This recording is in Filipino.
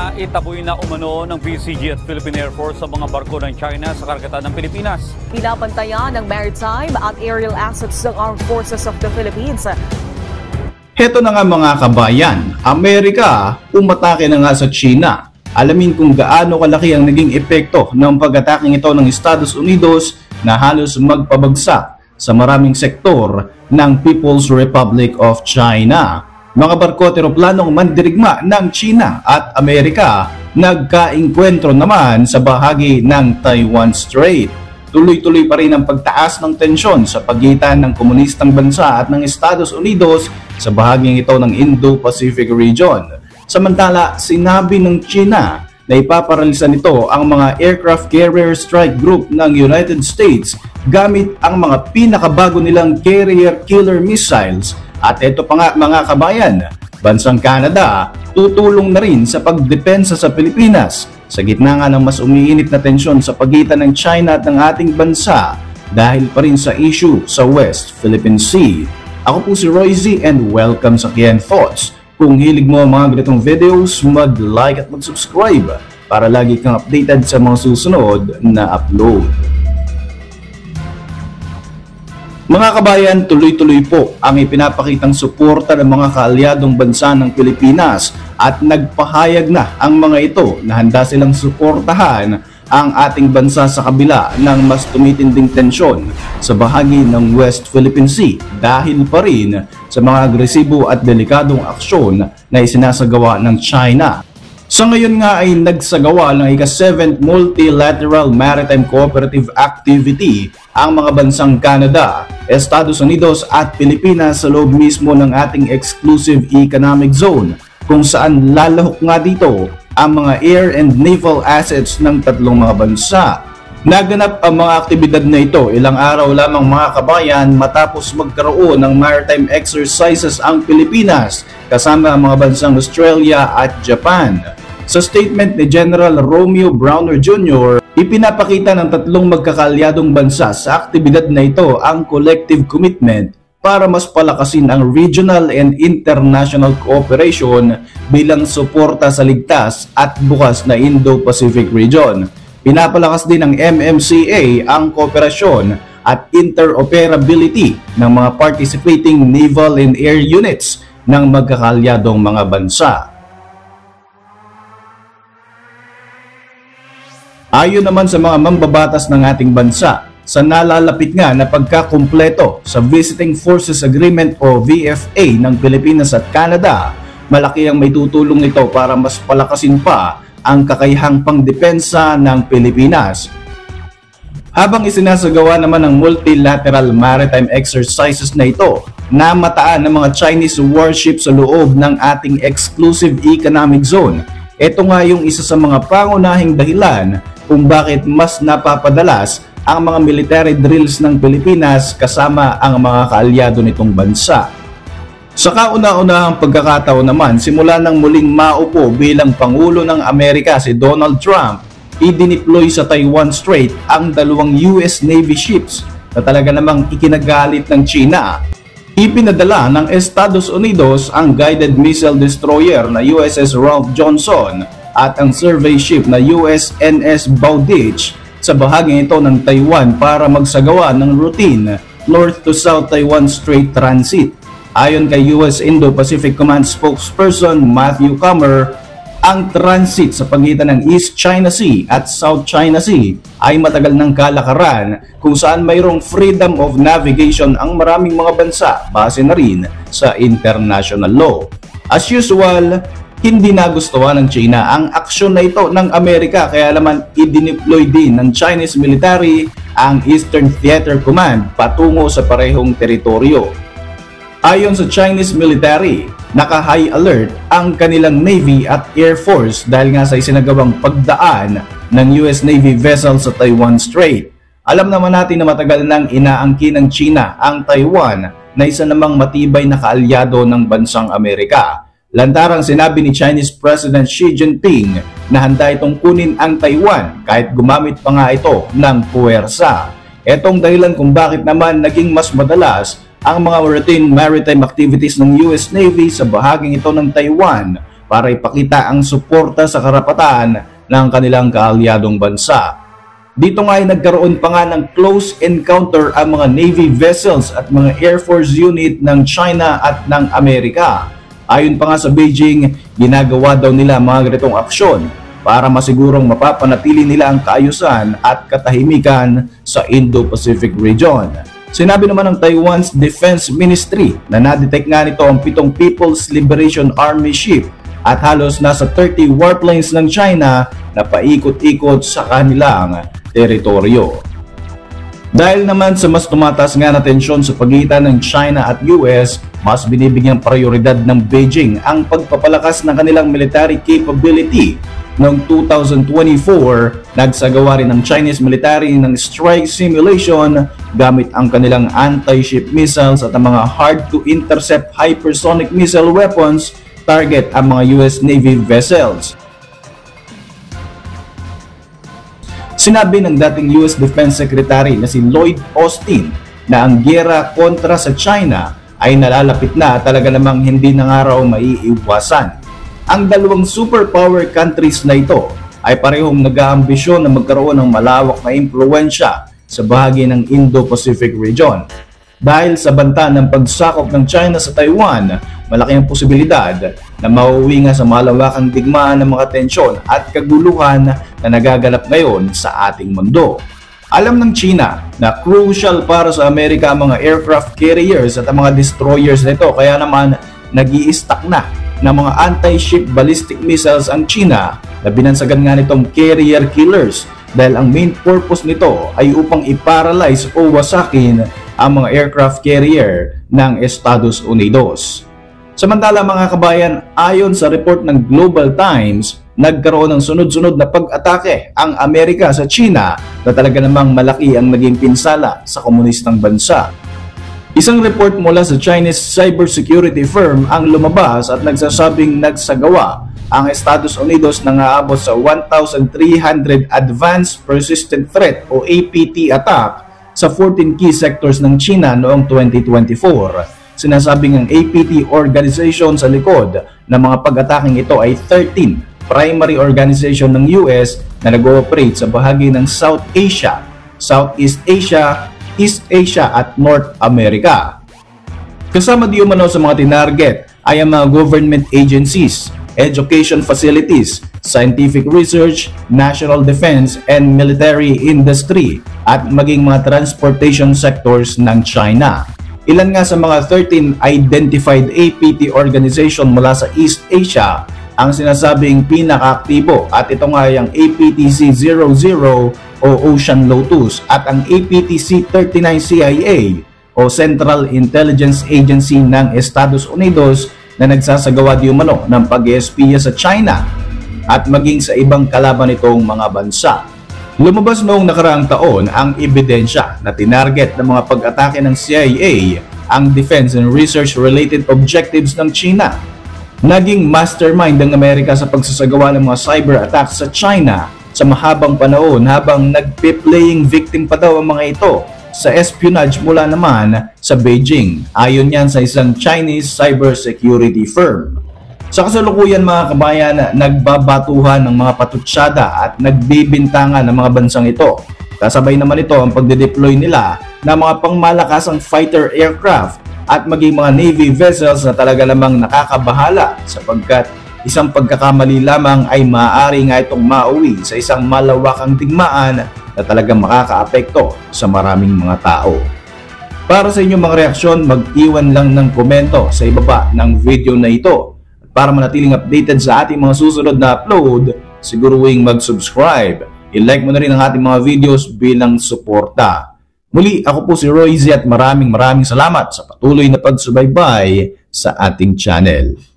Naitaboy na umano ng PCG at Philippine Air Force sa mga barko ng China sa karagatan ng Pilipinas. Pinapantayan ng maritime at aerial assets ng Armed Forces of the Philippines. Heto na nga mga kabayan, Amerika umatake na nga sa China. Alamin kung gaano kalaki ang naging epekto ng pag-ataking ito ng Estados Unidos na halos magpabagsak sa maraming sektor ng People's Republic of China. Mga barko at eroplanong mandirigma ng China at Amerika nagkaengkwentro naman sa bahagi ng Taiwan Strait. Tuloy-tuloy pa rin ang pagtaas ng tensyon sa pagitan ng komunistang bansa at ng Estados Unidos sa bahaging ito ng Indo-Pacific region. Samantala, sinabi ng China na ipaparalisan nito ang mga aircraft carrier strike group ng United States gamit ang mga pinakabago nilang carrier killer missiles. At ito pa nga mga kabayan, bansang Canada tutulong na rin sa pagdepensa sa Pilipinas sa gitna nga ng mas umiinit na tensyon sa pagitan ng China at ng ating bansa dahil pa rin sa issue sa West Philippine Sea. Ako po si Roy Z and welcome sa Kian Thoughts. Kung hilig mo ang mga ganitong videos, mag-like at mag-subscribe para lagi kang updated sa mga susunod na upload. Mga kabayan, tuloy-tuloy po ang ipinapakitang suporta ng mga kaalyadong bansa ng Pilipinas at nagpahayag na ang mga ito na handa silang suportahan ang ating bansa sa kabila ng mas tumitinding tensyon sa bahagi ng West Philippine Sea dahil pa rin sa mga agresibo at delikadong aksyon na isinasagawa ng China. Sa ngayon nga ay nagsagawa ng ika-7th Multilateral Maritime Cooperative Activity ang mga bansang Canada, Estados Unidos at Pilipinas sa loob mismo ng ating Exclusive Economic Zone kung saan lalahok nga dito ang mga air and naval assets ng tatlong mga bansa. Naganap ang mga aktibidad na ito ilang araw lamang mga kabayan matapos magkaroon ng maritime exercises ang Pilipinas kasama ang mga bansang Australia at Japan. Sa statement ni General Romeo Browner Jr., ipinapakita ng tatlong magkakaalyadong bansa sa aktibidad na ito ang collective commitment para mas palakasin ang regional and international cooperation bilang suporta sa ligtas at bukas na Indo-Pacific region. Pinapalakas din ng MMCA ang kooperasyon at interoperability ng mga participating naval and air units ng magkakaalyadong mga bansa. Ayon naman sa mga mambabatas ng ating bansa, sa nalalapit nga na pagkakumpleto sa Visiting Forces Agreement o VFA ng Pilipinas at Canada, malaki ang may tutulong nito para mas palakasin pa ang kakayahang pangdepensa ng Pilipinas. Habang isinasagawa naman ang multilateral maritime exercises na ito, namataan ng mga Chinese warship sa loob ng ating Exclusive Economic Zone. Ito nga yung isa sa mga pangunahing dahilan kung bakit mas napapadalas ang mga military drills ng Pilipinas kasama ang mga kaalyado nitong bansa. Sa kauna-unahang pagkakataon naman, simula nang muling maupo bilang Pangulo ng Amerika si Donald Trump, idineploy sa Taiwan Strait ang dalawang US Navy ships na talaga namang ikinagalit ng China. Ipinadala ng Estados Unidos ang guided missile destroyer na USS Ralph Johnson at ang survey ship na USNS Bowditch sa bahagi ito ng Taiwan para magsagawa ng routine North to South Taiwan Strait transit. Ayon kay US Indo-Pacific Command spokesperson Matthew Kammer, ang transit sa pagitan ng East China Sea at South China Sea ay matagal ng kalakaran kung saan mayroong freedom of navigation ang maraming mga bansa base na rin sa international law. As usual, hindi nagustuhan ng China ang aksyon na ito ng Amerika kaya naman idineploy din ng Chinese military ang Eastern Theater Command patungo sa parehong teritoryo. Ayon sa Chinese military, naka-high alert ang kanilang Navy at Air Force dahil nga sa isinagawang pagdaan ng US Navy vessel sa Taiwan Strait. Alam naman natin na matagal nang inaangkin ng China ang Taiwan na isa namang matibay na kaalyado ng bansang Amerika. Lantarang sinabi ni Chinese President Xi Jinping na handa itong kunin ang Taiwan kahit gumamit pa nga ito ng puwersa. Etong dahilan kung bakit naman naging mas madalas ang mga routine maritime activities ng US Navy sa bahaging ito ng Taiwan para ipakita ang suporta sa karapatan ng kanilang kaalyadong bansa. Dito nga ay nagkaroon pa nga ng close encounter ang mga Navy vessels at mga Air Force unit ng China at ng Amerika. Ayon pa nga sa Beijing, ginagawa daw nila mga ganitong aksyon para masigurong mapapanatili nila ang kaayusan at katahimikan sa Indo-Pacific region. Sinabi naman ng Taiwan's Defense Ministry na nadetect nga nito ang 7 People's Liberation Army ship at halos nasa 30 warplanes ng China na paikot-ikot sa kanilang teritoryo. Dahil naman sa mas tumataas nga na tensyon sa pagitan ng China at US, mas binibigyang prioridad ng Beijing ang pagpapalakas ng kanilang military capability. Noong 2024, nagsagawa rin ng Chinese military ng strike simulation gamit ang kanilang anti-ship missiles at ang mga hard-to-intercept hypersonic missile weapons target ang mga US Navy vessels. Sinabi ng dating US Defense Secretary na si Lloyd Austin na ang giyera kontra sa China ay nalalapit na, talaga namang hindi na nga raw maiiwasan. Ang dalawang superpower countries na ito ay parehong nag-aambisyon na magkaroon ng malawak na impluwensya sa bahagi ng Indo-Pacific region. Dahil sa banta ng pagsakop ng China sa Taiwan, malaki ang posibilidad na mauwi nga sa malawakang digmaan ng mga tensyon at kaguluhan na nagaganap ngayon sa ating mundo. Alam ng China na crucial para sa Amerika ang mga aircraft carriers at ang mga destroyers nito, kaya naman nag-i-stock na ng mga anti-ship ballistic missiles ang China na binansagan nga nitong carrier killers dahil ang main purpose nito ay upang i-paralyze o wasakin ang mga aircraft carrier ng Estados Unidos. Samantala mga kabayan, ayon sa report ng Global Times, nagkaroon ng sunod-sunod na pag-atake ang Amerika sa China na talaga namang malaki ang naging pinsala sa komunistang bansa. Isang report mula sa Chinese cybersecurity firm ang lumabas at nagsasabing nagsagawa ang Estados Unidos na aabot sa 1,300 Advanced Persistent Threat o APT attack sa 14 key sectors ng China noong 2024. Sinasabing ang APT organization sa likod ng mga pag-ataking ito ay 13 primary organization ng US na nag-ooperate sa bahagi ng South Asia, Southeast Asia, East Asia at North America. Kasama di umano sa mga tinarget ay ang mga government agencies, education facilities, scientific research, national defense and military industry at maging mga transportation sectors ng China. Ilan nga sa mga 13 identified APT organization mula sa East Asia ang sinasabing pinaka-aktibo at ito nga ay ang APTC-00 o Ocean Lotus at ang APTC-39 CIA o Central Intelligence Agency ng Estados Unidos na nagsasagawa di umano ng pag-espiya sa China at maging sa ibang kalaban nitong mga bansa. Lumabas noong nakaraang taon ang ebidensya na tinarget ng mga pag-atake ng CIA ang defense and research-related objectives ng China. Naging mastermind ng Amerika sa pagsasagawa ng mga cyber attacks sa China sa mahabang panahon habang nagpe-playing victim pa daw ang mga ito sa espionage mula naman sa Beijing. Ayon yan sa isang Chinese cybersecurity firm. Sa kasalukuyan mga kabayan, nagbabatuhan ng mga patutsada at nagbibintangan ng mga bansang ito. Kasabay naman ito ang pagde-deploy nila ng mga pangmalakasang fighter aircraft at maging mga Navy vessels na talaga namang nakakabahala sapagkat isang pagkakamali lamang ay maaari nga itong mauwi sa isang malawakang digmaan na talagang makakaapekto sa maraming mga tao. Para sa inyong mga reaksyon, mag-iwan lang ng komento sa ibaba ng video na ito. Para manatiling updated sa ating mga susunod na upload, siguruing mag-subscribe. I-like mo na rin ang ating mga videos bilang suporta. Muli, ako po si Roy Z at maraming salamat sa patuloy na pagsubaybay sa ating channel.